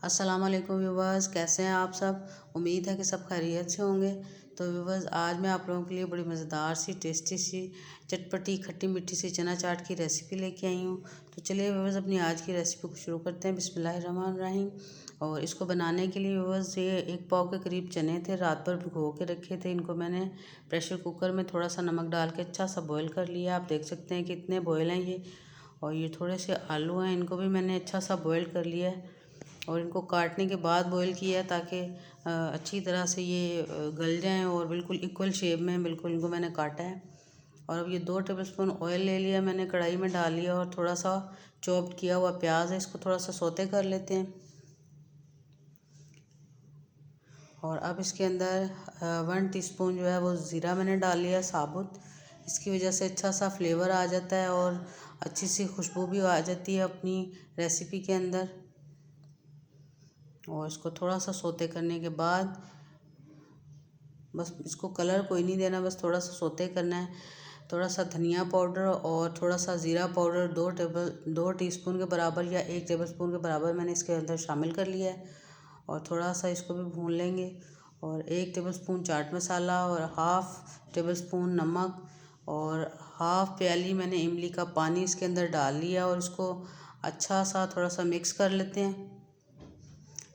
अस्सलाम वालेकुम व्यूवर्स, कैसे हैं आप सब। उम्मीद है कि सब खैरियत से होंगे। तो व्यूवर्स, आज मैं आप लोगों के लिए बड़ी मज़ेदार सी टेस्टी सी चटपटी खट्टी मीठी सी चना चाट की रेसिपी लेके आई हूँ। तो चलिए व्यूवर्स, अपनी आज की रेसिपी को शुरू करते हैं। बिस्मिल्लाहिर्रहमानिर्रहीम। और इसको बनाने के लिए व्यूवर्स, ये 1 पाव के करीब चने थे, रात भर भिगो के रखे थे। इनको मैंने प्रेशर कुकर में थोड़ा सा नमक डाल के अच्छा सा बॉयल कर लिया। आप देख सकते हैं कितने बॉयल हैं ये। और ये थोड़े से आलू हैं, इनको भी मैंने अच्छा सा बॉयल कर लिया है और इनको काटने के बाद बॉईल किया ताकि अच्छी तरह से ये गल जाएं और बिल्कुल इक्वल शेप में बिल्कुल इनको मैंने काटा है। और अब ये 2 टेबलस्पून ऑयल ले लिया मैंने, कढ़ाई में डाल लिया और थोड़ा सा चॉप्ड किया हुआ प्याज है, इसको थोड़ा सा सौते कर लेते हैं। और अब इसके अंदर 1 टीस्पून जो है वो ज़ीरा मैंने डाल लिया साबुत। इसकी वजह से अच्छा सा फ्लेवर आ जाता है और अच्छी सी खुशबू भी आ जाती है अपनी रेसिपी के अंदर। और इसको थोड़ा सा सौते करने के बाद, बस इसको कलर कोई नहीं देना, बस थोड़ा सा सौते करना है। थोड़ा सा धनिया पाउडर और थोड़ा सा ज़ीरा पाउडर 2 टीस्पून के बराबर या 1 टेबलस्पून के बराबर मैंने इसके अंदर शामिल कर लिया है। और थोड़ा सा इसको भी भून लेंगे। और 1 टेबलस्पून चाट मसाला और हाफ़ टेबलस्पून नमक और हाफ़ प्याली मैंने इमली का पानी इसके अंदर डाल लिया और इसको अच्छा सा थोड़ा सा मिक्स कर लेते हैं।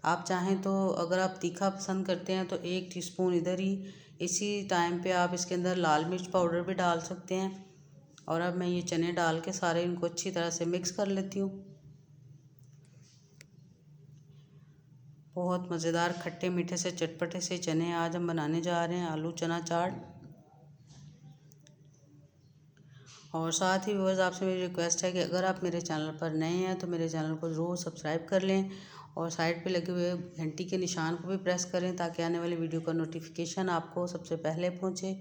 आप चाहें तो अगर आप तीखा पसंद करते हैं तो 1 टीस्पून इधर ही इसी टाइम पे आप इसके अंदर लाल मिर्च पाउडर भी डाल सकते हैं। और अब मैं ये चने डाल के सारे इनको अच्छी तरह से मिक्स कर लेती हूँ। बहुत मज़ेदार खट्टे मीठे से चटपटे से चने आज हम बनाने जा रहे हैं, आलू चना चाट। और साथ ही व्यूअर्स, आपसे मेरी रिक्वेस्ट है कि अगर आप मेरे चैनल पर नए हैं तो मेरे चैनल को ज़रूर सब्सक्राइब कर लें और साइड पे लगे हुए घंटी के निशान को भी प्रेस करें ताकि आने वाली वीडियो का नोटिफिकेशन आपको सबसे पहले पहुंचे।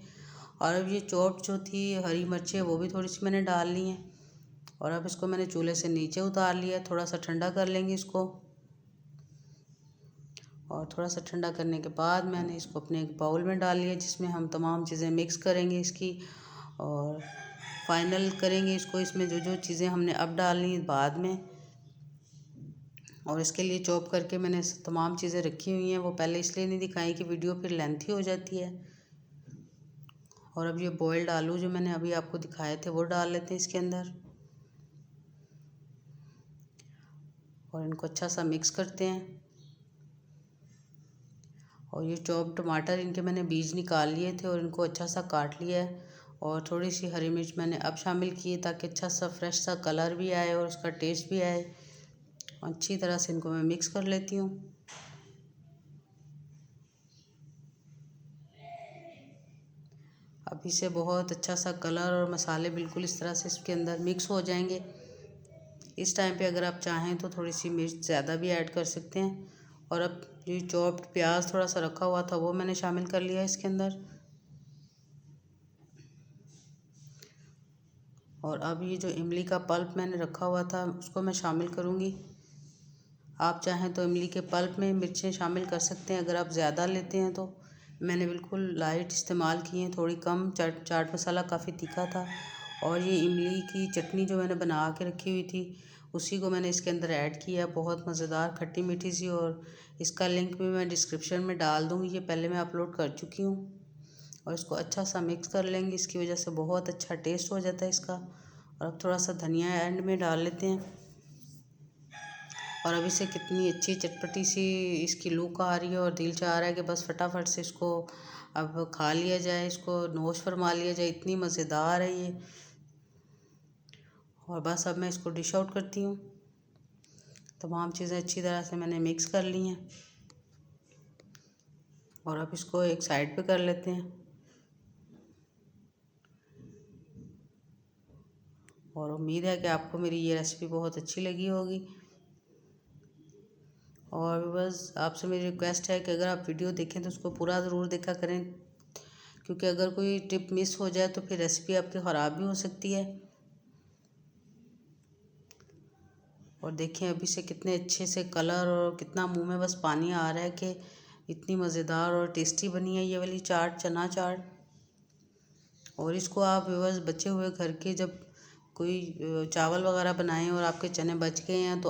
और अब ये चॉप जो थी हरी मिर्चें वो भी थोड़ी सी मैंने डाल ली हैं। और अब इसको मैंने चूल्हे से नीचे उतार लिया, थोड़ा सा ठंडा कर लेंगे इसको। और थोड़ा सा ठंडा करने के बाद मैंने इसको अपने एक बाउल में डाल लिया जिसमें हम तमाम चीज़ें मिक्स करेंगे इसकी और फाइनल करेंगे इसको। इसमें जो जो चीज़ें हमने अब डालनी बाद में, और इसके लिए चॉप करके मैंने तमाम चीज़ें रखी हुई हैं। वो पहले इसलिए नहीं दिखाई कि वीडियो फिर लेंथी हो जाती है। और अब ये बॉइल्ड आलू जो मैंने अभी आपको दिखाए थे वो डाल लेते हैं इसके अंदर और इनको अच्छा सा मिक्स करते हैं। और ये चॉप टमाटर, इनके मैंने बीज निकाल लिए थे और इनको अच्छा सा काट लिया है। और थोड़ी सी हरी मिर्च मैंने अब शामिल की है ताकि अच्छा सा फ्रेश सा कलर भी आए और उसका टेस्ट भी आए। अच्छी तरह से इनको मैं मिक्स कर लेती हूँ। अभी से बहुत अच्छा सा कलर और मसाले बिल्कुल इस तरह से इसके अंदर मिक्स हो जाएंगे। इस टाइम पे अगर आप चाहें तो थोड़ी सी मिर्च ज़्यादा भी ऐड कर सकते हैं। और अब ये चॉप्ड प्याज थोड़ा सा रखा हुआ था वो मैंने शामिल कर लिया इसके अंदर। और अब ये जो इमली का पल्प मैंने रखा हुआ था उसको मैं शामिल करूँगी। आप चाहें तो इमली के पल्प में मिर्चें शामिल कर सकते हैं अगर आप ज़्यादा लेते हैं तो। मैंने बिल्कुल लाइट इस्तेमाल की हैं, थोड़ी कम। चाट मसाला काफ़ी तीखा था। और ये इमली की चटनी जो मैंने बना के रखी हुई थी उसी को मैंने इसके अंदर ऐड किया। बहुत मज़ेदार खट्टी मीठी सी, और इसका लिंक भी मैं डिस्क्रिप्शन में डाल दूँगी। ये पहले मैं अपलोड कर चुकी हूँ। और इसको अच्छा सा मिक्स कर लेंगे, इसकी वजह से बहुत अच्छा टेस्ट हो जाता है इसका। और अब थोड़ा सा धनिया एंड में डाल लेते हैं। और अभी से कितनी अच्छी चटपटी सी इसकी लुक आ रही है और दिल चाह रहा है कि बस फटाफट से इसको अब खा लिया जाए, इसको नोश फरमा लिया जाए। इतनी मज़ेदार है ये। और बस अब मैं इसको डिश आउट करती हूँ। तमाम चीज़ें अच्छी तरह से मैंने मिक्स कर ली हैं और अब इसको एक साइड पे कर लेते हैं। और उम्मीद है कि आपको मेरी ये रेसिपी बहुत अच्छी लगी होगी। और बस आपसे मेरी रिक्वेस्ट है कि अगर आप वीडियो देखें तो उसको पूरा ज़रूर देखा करें, क्योंकि अगर कोई टिप मिस हो जाए तो फिर रेसिपी आपकी ख़राब भी हो सकती है। और देखें अभी से कितने अच्छे से कलर, और कितना मुंह में बस पानी आ रहा है कि इतनी मज़ेदार और टेस्टी बनी है ये वाली चाट, चना चाट। और इसको आप बस बचे हुए घर के जब कोई चावल वगैरह बनाएं और आपके चने बच गए हैं तो